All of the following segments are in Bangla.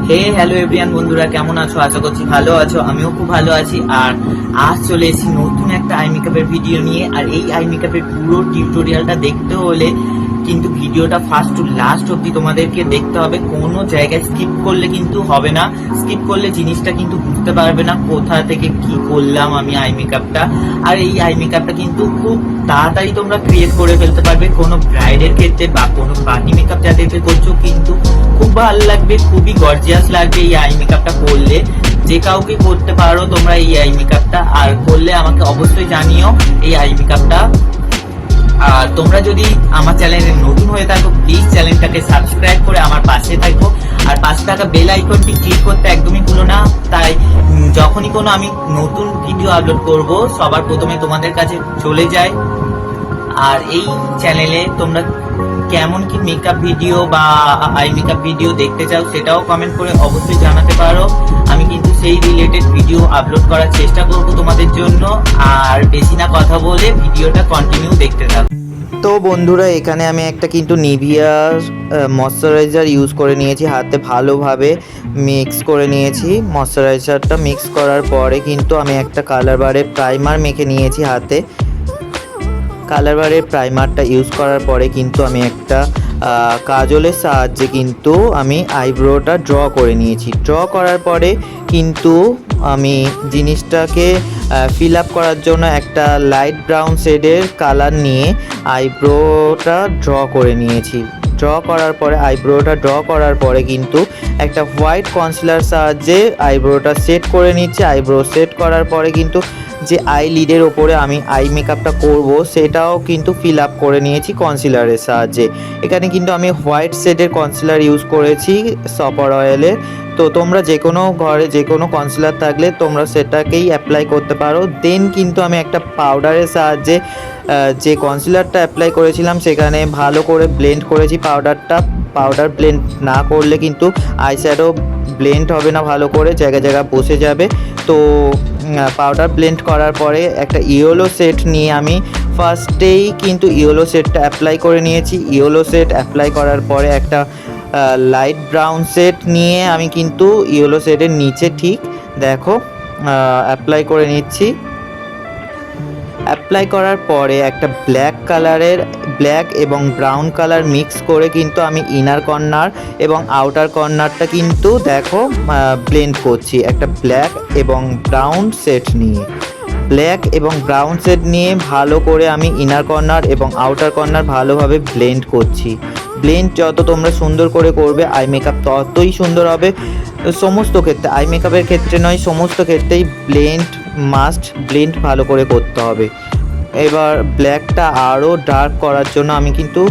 হ্যালো এভরিওয়ান বন্ধুরা, কেমন আছো? আশা করছি ভালো আছো। আমিও খুব ভালো আছি। আর আজ চলে এসেছি নতুন একটা আই মেকআপের ভিডিও নিয়ে। আর এই আই মেকআপের পুরো টিউটোরিয়ালটা দেখতে হলে কিন্তু ভিডিওটা ফার্স্ট টু লাস্ট অবধি তোমাদেরকে দেখতে হবে। কোনো জায়গায় স্কিপ করলে কিন্তু হবে না। স্কিপ করলে জিনিসটা কিন্তু বুঝতে পারবে না কোথা থেকে কি করলাম আমি আই মেকআপটা। আর এই আই মেকআপটা কিন্তু খুব তাড়াতাড়ি তোমরা ক্রিয়েট করে ফেলতে পারবে। কোনো ব্রাইডের ক্ষেত্রে বা কোনো পার্টি মেকআপ যাদেরকে করছো কিন্তু খুব ভালো লাগবে, খুবই গর্জিয়াস লাগবে এই আই মেকআপটা করলে। যে কাউকে করতে পারো তোমরা এই আই মেকআপটা, আর করলে আমাকে অবশ্যই জানিও এই আই মেকআপটা। আর তোমরা যদি আমার চ্যানেলে নতুন হয়ে থাকো প্লিজ চ্যানেলটাকে সাবস্ক্রাইব করে আমার পাশে থাকো। আর পাশে থাকা বেল আইকনটি ক্লিক করতে একদমই ভুলো না, তাই যখনই কোনো আমি নতুন ভিডিও আপলোড করব সবার প্রথমে তোমাদের কাছে চলে যায়। আর এই চ্যানেলে তোমরা কেমন কি মেকআপ ভিডিও বা আই মেকআপ ভিডিও দেখতে চাও সেটাও কমেন্ট করে অবশ্যই জানাতে পারো। আমি কিন্তু সেই রিলেটেড ভিডিও আপলোড করার চেষ্টা করব তোমাদের জন্য। আর বেশি না কথা বলে ভিডিওটা কন্টিনিউ দেখতে থাকো। তো বন্ধুরা, এখানে আমি একটা কিন্তু নিভিয়া ময়শ্চারাইজার ইউজ করে নিয়েছি, হাতে ভালোভাবে মিক্স করে নিয়েছি। ময়শ্চারাইজারটা মিক্স করার পরে কিন্তু আমি একটা কালার বারের প্রাইমার মেখে নিয়েছি হাতে। কালার বারের প্রাইমারটা ইউজ করার পরে কিন্তু আমি একটা কাজলের সাহায্যে কিন্তু আমি আইব্রোটা ড্র করে নিয়েছি। ড্র করার পরে কিন্তু আমি জিনিসটাকে ফিল আপ করার জন্য একটা লাইট ব্রাউন শেডের কালার নিয়ে আইব্রোটা ড্র করে নিয়েছি। ড্র করার পরে আইব্রোটা ড্র করার পরে কিন্তু একটা হোয়াইট কনসিলার সাহায্যে আইব্রোটা সেট করে নিচ্ছি। আইব্রো সেট করার পরে কিন্তু যে আই লিডের ওপরে আমি আই মেকআপটা করব সেটাও কিন্তু ফিল আপ করে নিয়েছি কনসিলারের সাহায্যে। এখানে কিন্তু আমি হোয়াইট শেডের কনসিলার ইউজ করেছি সপার অয়েলের। তো তোমরা যে কোনো ঘরে যে কোনো কনসিলার থাকলে তোমরা সেটাকেই অ্যাপ্লাই করতে পারো। দেন কিন্তু আমি একটা পাউডারের সাহায্যে যে কনসিলারটা অ্যাপ্লাই করেছিলাম সেখানে ভালো করে ব্লেন্ড করেছি পাউডারটা। পাউডার ব্লেন্ড না করলে কিন্তু আইশ্যাডো ব্লেন্ড হবে না ভালো করে, জায়গা জায়গা বসে যাবে। তো পাউডার ব্লেন্ড করার পরে একটা ইয়েলো সেট নিয়ে আমি ফার্স্টেই কিন্তু ইয়েলো সেটটা অ্যাপ্লাই করে নিয়েছি। ইয়েলো সেট অ্যাপ্লাই করার পরে একটা লাইট ব্রাউন সেট নিয়ে আমি কিন্তু ইয়েলো সেটের নিচে ঠিক দেখো অ্যাপ্লাই করে নিচ্ছি। অ্যাপ্লাই করার পরে একটা ব্ল্যাক এবং ব্রাউন কালার মিক্স করে কিন্তু আমি ইনার কর্নার এবং আউটার কর্নারটা কিন্তু দেখো ব্লেন্ড করছি একটা ব্ল্যাক এবং ব্রাউন সেট নিয়ে। ব্ল্যাক এবং ব্রাউন সেট নিয়ে ভালো করে আমি ইনার কর্নার এবং আউটার কর্নার ভালোভাবে ব্লেন্ড করছি। ব্লেন্ড যত তোমরা সুন্দর করে করবে আই মেকআপ ততই সুন্দর হবে। সমস্ত ক্ষেত্রে, আই মেকআপের ক্ষেত্রে নয়, সমস্ত ক্ষেত্রেই ব্লেন্ড ভালো করে করতে হবে। এবার ব্ল্যাকটা আরও ডার্ক করার জন্য আমি কিন্তু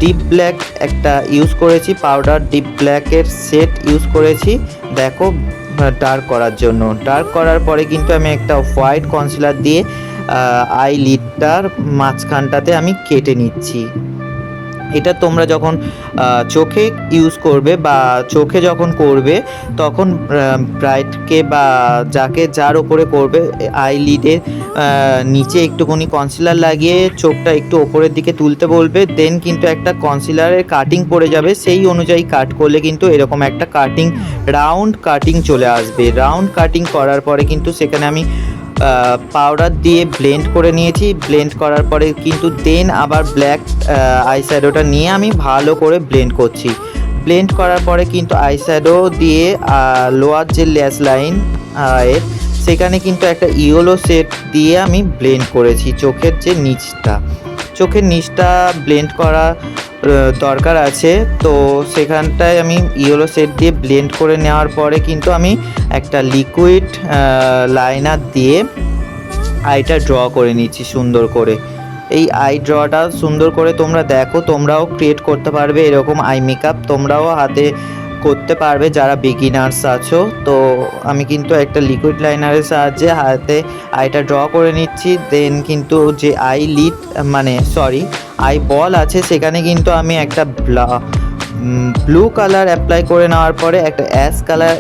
ডিপ ব্ল্যাক একটা ইউজ করেছি, পাউডার ডিপ ব্ল্যাকের সেট ইউজ করেছি দেখো ডার্ক করার জন্য। ডার্ক করার পরে কিন্তু আমি একটা হোয়াইট কনসিলার দিয়ে আই লিডটার মাঝখানটাতে আমি কেটে নিচ্ছি। এটা তোমরা যখন চোখে ইউজ করবে বা চোখে যখন করবে তখন ব্রাইটকে বা যার ওপরে করবে আই লিডের নিচে একটুখানি কনসিলার লাগিয়ে চোখটা একটু ওপরের দিকে তুলতে বলবে। দেন কিন্তু একটা কনসিলারের কাটিং পড়ে যাবে, সেই অনুযায়ী কাট করলে কিন্তু এরকম একটা রাউন্ড কাটিং চলে আসবে। রাউন্ড কাটিং করার পরে কিন্তু সেখানে আমি পাউডার দিয়ে ব্লেন্ড করে নিয়েছি। ব্লেন্ড করার পরে কিন্তু দেন আবার ব্ল্যাক আইশ্যাডোটা নিয়ে আমি ভালো করে ব্লেন্ড করছি। ব্লেন্ড করার পরে কিন্তু আইশ্যাডো দিয়ে লোয়ার যে ল্যাশ লাইন সেখানে কিন্তু একটা ইয়েলো শেড দিয়ে আমি ব্লেন্ড করেছি। চোখের নিচটা ব্লেন্ড করা দরকার আছে, তো সেখানটায় আমি ইয়েলো শেড দিয়ে ব্লেন্ড করে নেওয়ার পরে কিন্তু আমি একটা লিকুইড লাইনার দিয়ে আইটা ড্র করে নিচ্ছি সুন্দর করে। এই আই ড্রটা সুন্দর করে তোমরা দেখো, তোমরাও ক্রিয়েট করতে পারবে এরকম আই মেকআপ, তোমরাও হাতে করতে পারবে যারা বিগিনার্স আছো। তো আমি কিন্তু একটা লিকুইড লাইনারের সাহায্যে হাতে আইটা ড্র করে নিচ্ছি। দেন কিন্তু যে আই বল আছে সেখানে কিন্তু আমি একটা ব্লু কালার অ্যাপ্লাই করে নেওয়ার পরে একটা অ্যাশ কালার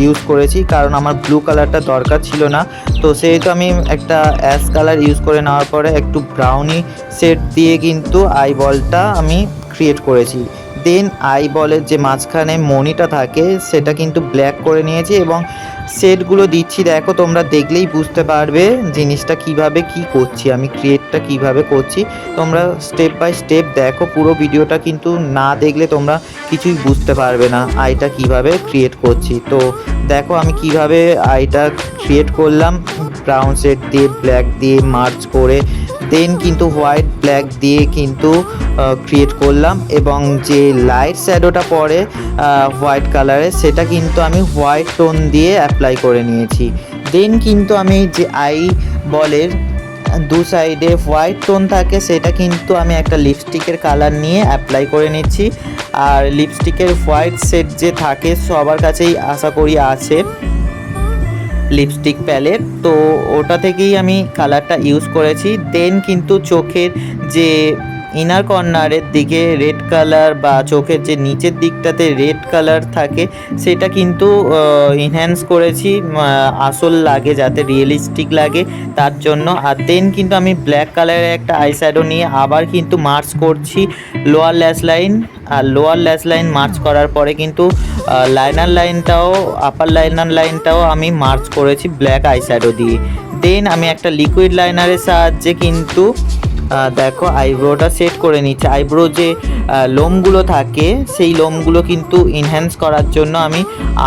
ইউজ করেছি, কারণ আমার ব্লু কালারটা দরকার ছিল না। তো সেহেতু আমি একটা অ্যাশ কালার ইউজ করে নেওয়ার পরে একটু ব্রাউনি শেড দিয়ে কিন্তু আই বলটা আমি ক্রিয়েট করেছি। দেন আই বলের যে মাঝখানে মণিটা থাকে সেটা কিন্তু ব্ল্যাক করে নিয়েছি এবং শেডগুলো দিচ্ছি। দেখো তোমরা দেখলেই বুঝতে পারবে জিনিসটা কিভাবে কি করছি, আমি ক্রিয়েটটা কিভাবে করছি। তোমরা স্টেপ বাই স্টেপ দেখো, পুরো ভিডিওটা কিন্তু না দেখলে তোমরা কিছুই বুঝতে পারবে না আইটা কিভাবে ক্রিয়েট করছি। তো দেখো আমি কিভাবে আইটা ক্রিয়েট করলাম, ব্রাউন শেড দিয়ে ব্ল্যাক দিয়ে মার্চ করে দেন কিন্তু হোয়াইট ব্ল্যাক দিয়ে কিন্তু ক্রিয়েট করলাম এবং যে লাইট শ্যাডোটা পড়ে হোয়াইট কালারে সেটা কিন্তু আমি হোয়াইট টোন দিয়ে অ্যাপ্লাই করে নিয়েছি। দেন কিন্তু আমি যে আই বলের দু সাইডে হোয়াইট টোন থাকে সেটা কিন্তু আমি একটা লিপস্টিকের কালার নিয়ে অ্যাপ্লাই করে নিচ্ছি। আর লিপস্টিকের হোয়াইট শেড যে থাকে সবার কাছেই আশা করি আছে লিপস্টিক প্যালেট, তো ওটা থেকেই আমি কালারটা ইউজ করেছি। দেন কিন্তু চোখের যে ইনার কর্নারের দিকে রেড কালার বা চোখের যে নিচের দিকটাতে রেড কালার থাকে সেটা কিন্তু এনহ্যান্স করেছি, আসল লাগে যাতে রিয়েলিস্টিক লাগে তার জন্য। আর দেন কিন্তু আমি ব্ল্যাক কালারের একটা আইশ্যাডো নিয়ে আবার কিন্তু মার্চ করছি লোয়ার ল্যাশ লাইন। আর লোয়ার ল্যাশ লাইন মার্চ করার পরে কিন্তু লাইনার লাইনটাও আপার লাইনার লাইনটাও আমি মার্চ করেছি ব্ল্যাক আইশ্যাডো দিয়ে। দেন আমি একটা লিকুইড লাইনারের সাহায্যে কিন্তু দেখো আইব্রোটা সেট করে নিচ্ছে। আইব্রো যে লোমগুলো থাকে সেই লোমগুলো কিন্তু এনহ্যান্স করার জন্য আমি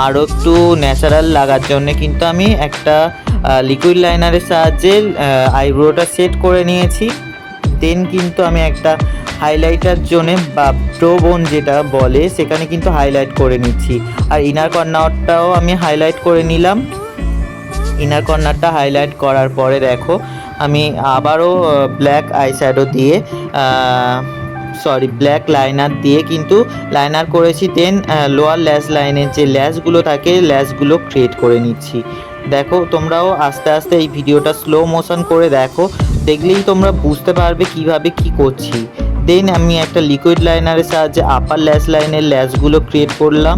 আরও একটু ন্যাচারাল লাগার জন্য কিন্তু আমি একটা লিকুইড লাইনারের সাহায্যে আইব্রোটা সেট করে নিয়েছি। দেন কিন্তু আমি একটা হাইলাইটার জন্য বা প্রোবোন যেটা বলে সেখানে কিন্তু হাইলাইট করে নিচ্ছি। আর ইনার কর্নারটাও আমি হাইলাইট করে নিলাম। ইনার কর্নারটা হাইলাইট করার পরে দেখো আমি আবারও ব্ল্যাক আইশ্যাডো দিয়ে ব্ল্যাক লাইনার দিয়ে কিন্তু লাইনার করেছি। দেন লোয়ার ল্যাশ লাইনের যে ল্যাশগুলো থাকে ল্যাশগুলো ক্রিয়েট করে নিচ্ছি। দেখো তোমরাও আস্তে আস্তে এই ভিডিওটা স্লো মোশন করে দেখো, দেখলেই তোমরা বুঝতে পারবে কিভাবে কি করছি। দেন আমি একটা লিকুইড লাইনারের সাহায্যে আপার ল্যাশ লাইনের ল্যাশগুলো ক্রিয়েট করলাম।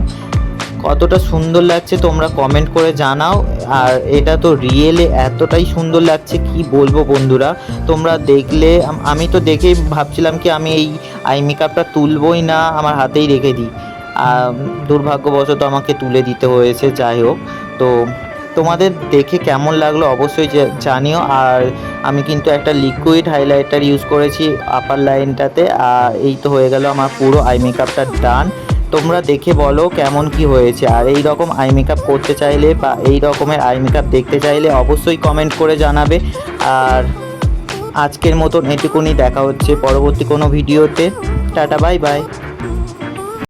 কতটা সুন্দর লাগছে তোমরা কমেন্ট করে জানাও। আর এটা তো রিয়েলে এতটাই সুন্দর লাগছে কি বলবো বন্ধুরা, তোমরা দেখলে আমি তো দেখেই ভাবছিলাম কি আমি এই আই মেকআপটা তুলবই না, আমার হাতেই রেখে দিই। দুর্ভাগ্যবশত আমাকে তুলে দিতে হয়েছে। যাই হোক, তো তোমাদের দেখে কেমন লাগলো অবশ্যই জানিও। আর আমি কিন্তু একটা লিকুইড হাইলাইটার ইউজ করেছি আপার লাইনটাতে। আর এই তো হয়ে গেল আমার পুরো আই মেকআপটা ডান। তোমরা দেখে বলো কেমন কি হয়েছে। আর এই রকম আই মেকআপ করতে চাইলে বা এই রকমের আই মেকআপ দেখতে চাইলে অবশ্যই কমেন্ট করে জানাবে। আর আজকের মতন এটুকুনি, দেখা হচ্ছে পরবর্তী কোনো ভিডিওতে। Tata, bye bye.